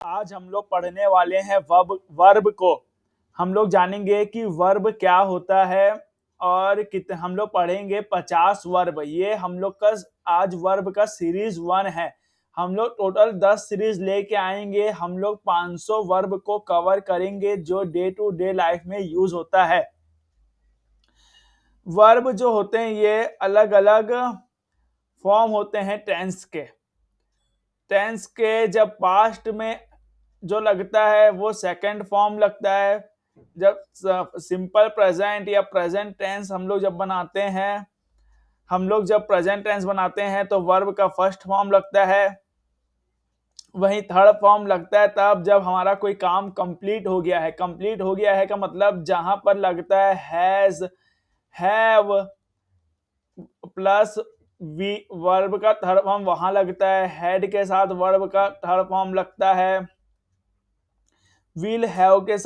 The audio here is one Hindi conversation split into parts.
आज हम लोग पढ़ने वाले हैं वर्ब को। हम लोग जानेंगे कि वर्ब क्या होता है और हम लोग पढ़ेंगे 50 वर्ब। ये हम लोग का आज वर्ब का सीरीज 1 है। हम लोग टोटल 10 सीरीज लेके आएंगे। हम लोग 500 वर्ब को कवर करेंगे जो डे टू डे लाइफ में यूज होता है। वर्ब जो होते हैं ये अलग अलग फॉर्म होते हैं टेंस के। टेंस के जब पास्ट में जो लगता है वो सेकंड फॉर्म लगता है। जब सिंपल प्रेजेंट या प्रेजेंट टेंस हम लोग जब बनाते हैं, हम लोग जब प्रेजेंट टेंस बनाते हैं तो वर्ब का फर्स्ट फॉर्म लगता है। वहीं थर्ड फॉर्म लगता है तब जब हमारा कोई काम कंप्लीट हो गया है। कंप्लीट हो गया है का मतलब जहां पर लगता है has, have plus V, verb का थर्ड फॉर्म वहां लगता है। हैड के साथ वर्ब का थर्ड फॉर्म लगता है। विल हैव के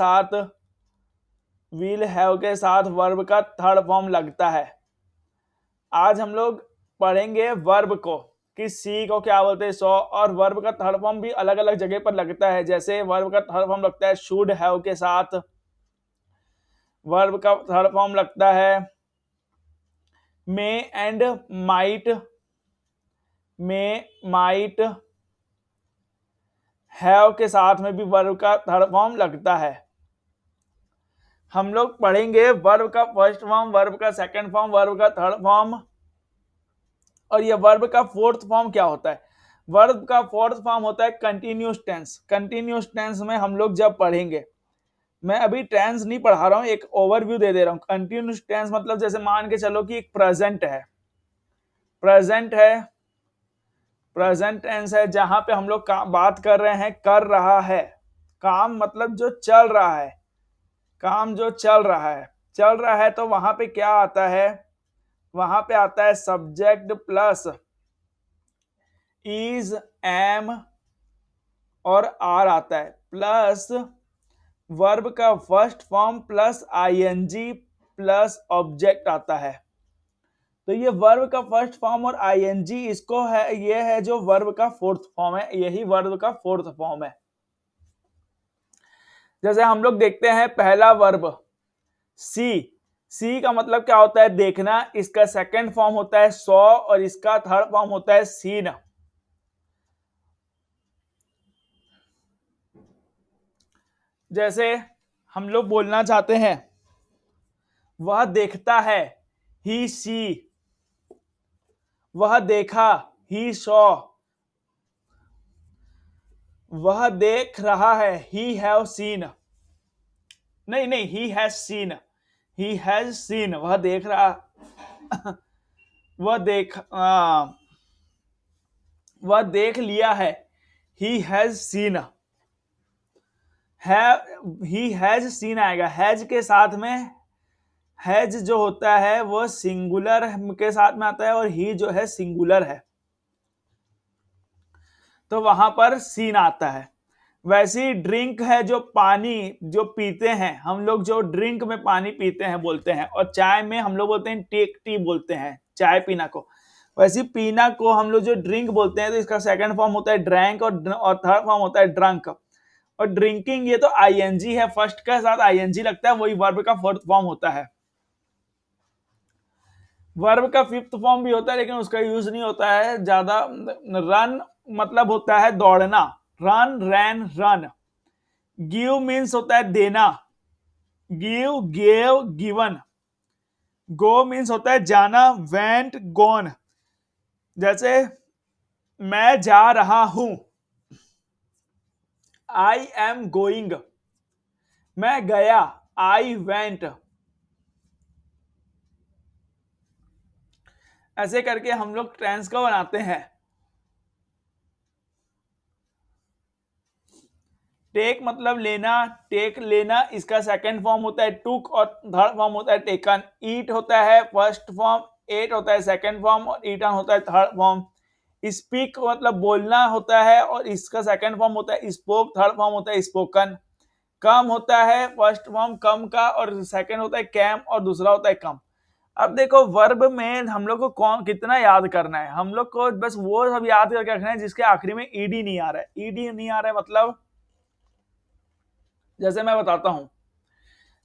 साथ वर्ब का थर्ड फॉर्म लगता है। आज हम लोग पढ़ेंगे वर्ब को कि सी को क्या बोलते हैं, सो, और वर्ब का थर्ड फॉर्म भी अलग अलग जगह पर लगता है। जैसे वर्ब का थर्ड फॉर्म लगता है शुड हैव के साथ। वर्ब का थर्ड फॉर्म लगता है मे एंड माइट। हैव के साथ में भी वर्ब का थर्ड फॉर्म लगता है। हम लोग पढ़ेंगे वर्ब का फर्स्ट फॉर्म, वर्ब का सेकंड फॉर्म, वर्ब का थर्ड फॉर्म और ये वर्ब का फोर्थ फॉर्म क्या होता है। वर्ब का फोर्थ फॉर्म होता है कंटिन्यूस टेंस। कंटिन्यूस टेंस में हम लोग जब पढ़ेंगे, मैं अभी टेंस नहीं पढ़ा रहा हूं, एक ओवरव्यू दे रहा हूं। कंटिन्यूस टेंस मतलब जैसे मान के चलो कि एक प्रेजेंट टेंस है जहां पे हम लोग बात कर रहे हैं, कर रहा है। काम मतलब जो चल रहा है, चल रहा है तो वहां पे क्या आता है, वहां पे आता है सब्जेक्ट प्लस इज, एम और आर आता है, प्लस वर्ब का first form plus ING plus object आता है। तो ये वर्ब का फर्स्ट फॉर्म और आईएनजी इसको है, ये है जो वर्ब का फोर्थ फॉर्म है। यही वर्ब का फोर्थ फॉर्म है। जैसे हम लोग देखते हैं पहला वर्ब सी का मतलब क्या होता है, देखना। इसका सेकंड फॉर्म होता है सॉ और इसका थर्ड फॉर्म होता है सीन। जैसे हम लोग बोलना चाहते हैं वह देखता है, ही सी। वह देखा, ही सॉ। वह देख रहा है, ही हैव सीन। नहीं, ही हैज सीन। वह देख रहा वह देख लिया है, he has seen. He has seen आएगा। हैज के साथ में, हैज जो होता है वो सिंगुलर के साथ में आता है और ही जो है सिंगुलर है, तो वहां पर सीन आता है। वैसे ही ड्रिंक है जो पानी जो पीते हैं हम लोग, जो ड्रिंक में पानी पीते हैं बोलते हैं, और चाय में हम लोग बोलते हैं टेक टी बोलते हैं, चाय पीना को। वैसे पीना को हम लोग जो ड्रिंक बोलते हैं तो इसका सेकंड फॉर्म होता है ड्रैंक और थर्ड फॉर्म होता है ड्रंक। और ड्रिंकिंग ये तो आईएनजी है, फर्स्ट के साथ आईएनजी लगता है, वही वर्ब का फोर्थ फॉर्म होता है। वर्ब का फिफ्थ फॉर्म भी होता है लेकिन उसका यूज नहीं होता है ज्यादा। रन मतलब होता है दौड़ना, रन, रैन, रन। गिव मीन्स होता है देना, गिव, गेव, गिवन। गो मीन्स होता है जाना, वेंट, गोन। जैसे मैं जा रहा हूं, आई एम गोइंग। मैं गया, आई वेंट। ऐसे करके हम लोग टेंस को बनाते हैं। टेक मतलब लेना, टेक लेना, इसका सेकंड फॉर्म होता है टुक और थर्ड फॉर्म होता है टेकन। ईट होता है फर्स्ट फॉर्म, एट होता है सेकंड फॉर्म और ईटन होता है थर्ड फॉर्म। स्पीक मतलब बोलना होता है और इसका सेकंड फॉर्म होता है स्पोक, थर्ड फॉर्म होता है स्पोकन। कम होता है फर्स्ट फॉर्म कम का और सेकंड होता है कैम और दूसरा होता है कम। अब देखो वर्ब में हम लोग को कौन कितना याद करना है, हम लोग को बस वो सब याद करके रखना है जिसके आखिरी में ईडी नहीं आ रहा है। ईडी नहीं आ रहा है मतलब जैसे मैं बताता हूं,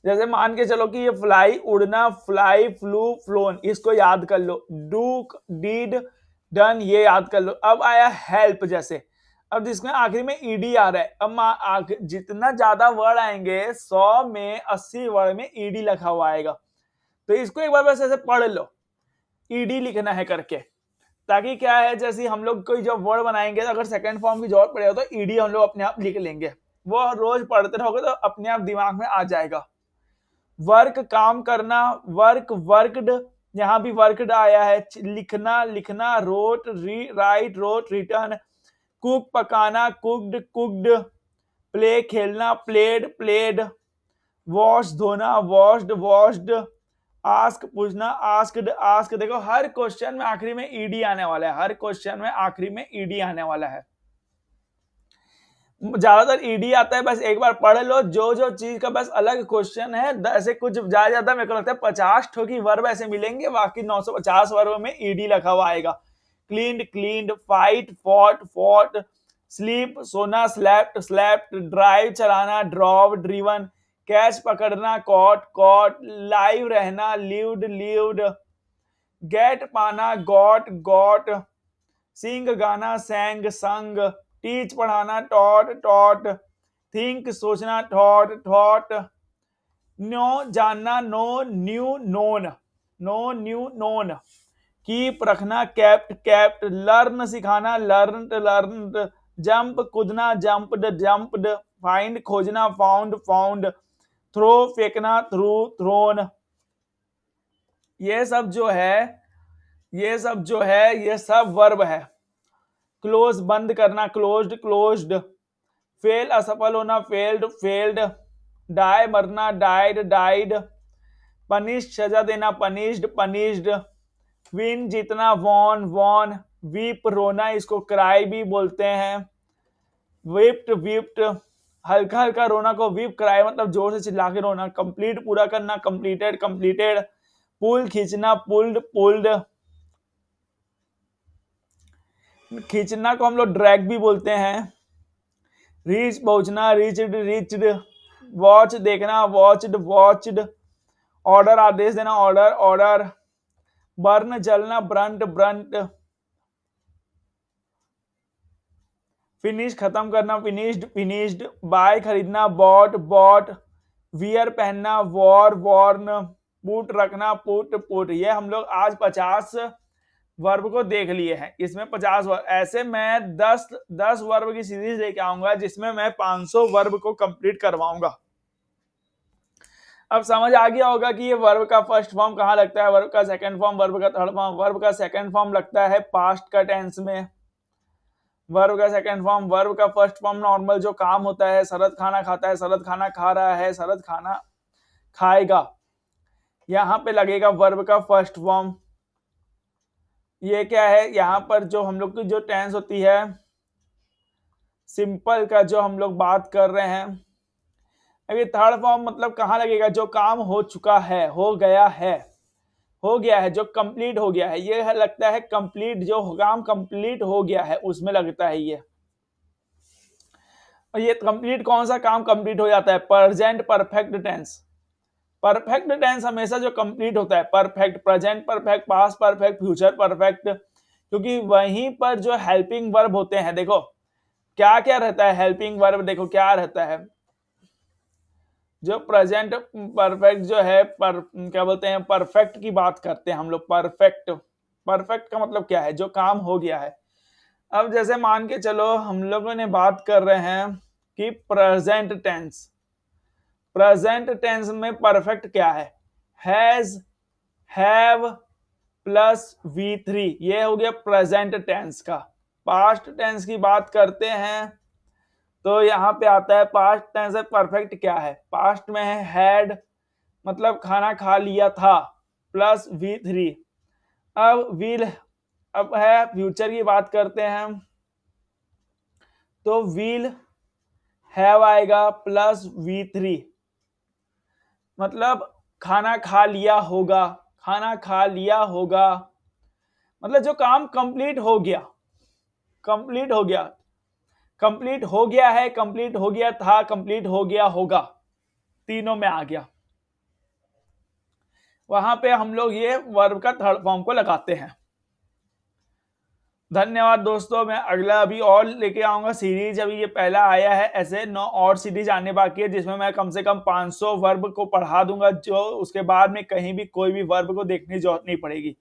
जैसे मान के चलो कि ये फ्लाई उड़ना, फ्लाई, फ्लू, फ्लोन, इसको याद कर लो। डू, डीड, डन, ये याद कर लो। अब आया हेल्प जैसे, अब जिसमें आखिरी में ईडी आ रहा है। अब जितना ज्यादा वर्ड आएंगे 100 में 80 वर्ड में ईडी लिखा हुआ आएगा, तो इसको एक बार बस ऐसे पढ़ लो, ईडी लिखना है करके, ताकि क्या है जैसे हम लोग कोई जब वर्ड बनाएंगे तो अगर सेकंड फॉर्म की जरूरत पड़ेगा तो ईडी हम लोग अपने आप लिख लेंगे। वो रोज पढ़ते रहोगे तो अपने आप दिमाग में आ जाएगा। वर्क, काम करना, वर्क, वर्कड, यहां भी वर्कड आया है। लिखना, लिखना, wrote, write, wrote, written. Cook, पकाना, कुकड, कुकड। प्ले, खेलना, प्लेड, प्लेड। वॉश, धोना, वॉश्ड, वॉश्ड। आस्क, पूछना, आस्क्ड, आस्क। देखो हर क्वेश्चन में आखिरी में ईडी आने वाला है, हर क्वेश्चन में आखिरी में ईडी आने वाला है। ज्यादातर ईडी आता है, बस एक बार पढ़ लो जो जो चीज का बस अलग क्वेश्चन है। ऐसे कुछ ज्यादा मेरे को लगता है 50 ठोकी वर्ब ऐसे मिलेंगे, बाकी 950 वर्ब में ईडी लिखा हुआ आएगा। Cleaned, cleaned. Fight, fought, fought. Sleep, सोना, स्लेप्ट, स्लेप्ट। ड्राइव, चलाना, ड्रॉव, ड्रीवन। कैच, पकड़ना, कॉट, कॉट। लाइव, रहना, लिव्ड, लिव्ड। गेट, पाना, गॉट, गॉट। सिंग, गाना, सैंग, संग। टीच, पढ़ाना, टॉट, टॉट। थिंक, सोचना, थॉट, थॉट। नो, जानना, know, knew, known. Know, knew, known. Keep, रखना, कैप्ट, कैप्ट। लर्न, सिखाना, लर्न, लर्न। जंप, कूदना, जंप्ड, जंप्ड। फाइंड, खोजना, फाउंड, फाउंड। थ्रो, फेंकना, थ्रू, थ्रोन। ये सब जो है ये सब वर्ब है। क्लोज, बंद करना, क्लोज्ड, क्लोज्ड। फेल, असफल होना, फेल्ड, फेल्ड। डाई, मरना, डाइड, डाइड। पनिश, सजा देना, पनिश्ड, पनिश्ड। विन, जीतना, वॉन, वॉन। वीप, रोना, इसको क्राई भी बोलते हैं। Whipped, whipped. हल्का हल्का रोना को वीप, क्राई मतलब जोर से चिल्ला के रोना। कंप्लीट, पूरा करना, कंप्लीटेड, कंप्लीटेड। पुल, खींचना, पुल्ड, पुल्ड। खींचना को हम लोग ड्रैग भी बोलते हैं। रीच, पहुंचना, रीच्ड, रीच्ड। वॉच, देखना, वॉच्ड, वॉच्ड। ऑर्डर, आदेश देना, ऑर्डर, ऑर्डर। बर्न, जलना, ब्रंट, ब्रंट। फिनिश, खत्म करना, फिनिश्ड, फिनिश्ड। बाय, खरीदना, बॉट, बॉट। वियर, पहनना, वॉर, वॉर्न। पुट, रखना, पुट, पुट। ये हम लोग आज 50 वर्ब को देख लिए हैं। इसमें 50 वर्ब, ऐसे मैं 10 वर्ब की सीरीज लेके आऊंगा जिसमें मैं 500 वर्ब को कंप्लीट करवाऊंगा। अब समझ आ गया होगा कि ये वर्ब का फर्स्ट फॉर्म कहाँ लगता है, वर्ब का सेकंड फॉर्म, वर्ब का थर्ड फॉर्म। वर्ब का सेकंड फॉर्म लगता है पास्ट का टेंस में। वर्ब का सेकंड फॉर्म, वर्ब का फर्स्ट फॉर्म नॉर्मल जो काम होता है, शरद खाना खाता है, शरद खाना खा रहा है, शरद खाना खाएगा, यहां पे लगेगा वर्ब का फर्स्ट फॉर्म। ये क्या है, यहां पर जो हम लोग की जो टेंस होती है सिंपल का जो हम लोग बात कर रहे हैं, अभी थर्ड फॉर्म मतलब कहाँ लगेगा, जो काम हो चुका है, हो गया है, हो गया है, जो कंप्लीट हो गया है, ये है लगता है कंप्लीट, जो काम कंप्लीट हो गया है उसमें लगता है ये। और ये कंप्लीट कौन सा काम कंप्लीट हो जाता है, present perfect tense. Perfect tense हमेशा जो कंप्लीट होता है, perfect, present perfect, past perfect, future perfect, क्योंकि वहीं पर जो हेल्पिंग वर्ब होते हैं, देखो क्या क्या रहता है हेल्पिंग वर्ब, देखो क्या रहता है, जो प्रेजेंट परफेक्ट जो है क्या बोलते हैं, परफेक्ट की बात करते हैं हम लोग। परफेक्ट, परफेक्ट का मतलब क्या है, जो काम हो गया है। अब जैसे मान के चलो हम लोगों ने बात कर रहे हैं कि प्रेजेंट टेंस, प्रेजेंट टेंस में परफेक्ट क्या है, हैज, हैव प्लस V3, ये हो गया प्रेजेंट टेंस का। पास्ट टेंस की बात करते हैं तो यहां पे आता है पास्ट टेंस है, परफेक्ट क्या है, पास्ट में है हैड मतलब खाना खा लिया था, प्लस V3। अब विल, अब है फ्यूचर की बात करते हैं तो विल हैव आएगा प्लस V3, मतलब खाना खा लिया होगा, खाना खा लिया होगा, मतलब जो काम कंप्लीट हो गया, कंप्लीट हो गया। कंप्लीट हो गया है, कंप्लीट हो गया था, कंप्लीट हो गया होगा, तीनों में आ गया। वहां पे हम लोग ये वर्ब का थर्ड फॉर्म को लगाते हैं। धन्यवाद दोस्तों, मैं अगला अभी और लेके आऊंगा सीरीज। अभी ये पहला आया है, ऐसे 9 और सीरीज आने बाकी है जिसमें मैं कम से कम 500 वर्ब को पढ़ा दूंगा, जो उसके बाद में कहीं भी कोई भी वर्ब को देखने की जरूरत नहीं पड़ेगी।